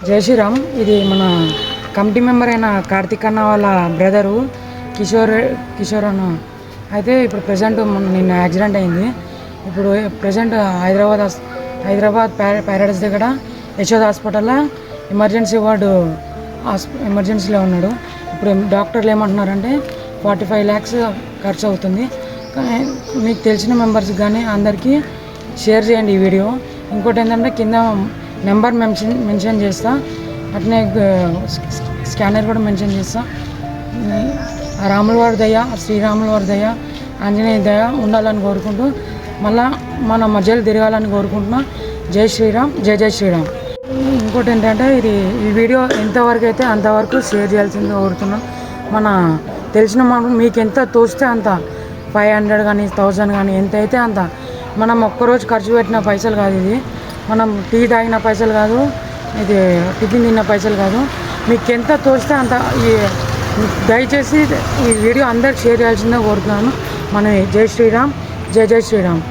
జై శ్రీరామ్. ఇది మన కమిటీ మెంబర్ అయిన కార్తిక్ అన్న వాళ్ళ బ్రదరు కిషోర్ అన్న. అయితే ఇప్పుడు ప్రజెంట్ నిన్న యాక్సిడెంట్ అయింది. ఇప్పుడు ప్రజెంట్ హైదరాబాద్ ప్యారడైస్ దగ్గర యశోద్ హాస్పిటల్లో ఎమర్జెన్సీలో ఉన్నాడు. ఇప్పుడు డాక్టర్లు ఏమంటున్నారంటే 45 lakhs ఖర్చు అవుతుంది. మీకు తెలిసిన మెంబర్స్కి కానీ అందరికీ షేర్ చేయండి ఈ వీడియో. ఇంకోటి ఏంటంటే కింద నెంబర్ మెన్షన్ చేస్తా, అట్నే స్కానర్ కూడా మెన్షన్ చేస్తా. రాముల వారి దయ, శ్రీరాముల వారి దయ, ఆంజనేయ దయ ఉండాలని కోరుకుంటూ మళ్ళా మన మధ్యలో తిరగాలని కోరుకుంటున్నా. జై శ్రీరామ్, జై జై శ్రీరామ్. ఇంకోటి ఏంటంటే ఈ వీడియో ఎంతవరకు అయితే అంతవరకు షేర్ చేయాల్సింది కోరుతున్నాం. మన తెలిసిన మీకు ఎంత తోస్తే అంత 500 కానీ 1000 కానీ ఎంత అయితే అంత. మనం ఒక్కరోజు ఖర్చు పెట్టిన పైసలు కాదు ఇది. మనం టీ తాగిన పైసలు కాదు, ఇది టిఫిన్ తిన్న పైసలు కాదు. మీకు ఎంత తోస్తే అంత దయచేసి ఈ వీడియో అందరికి షేర్ చేయాల్సిందే కోరుతున్నాను. మన జై శ్రీరామ్, జై జై శ్రీరామ్.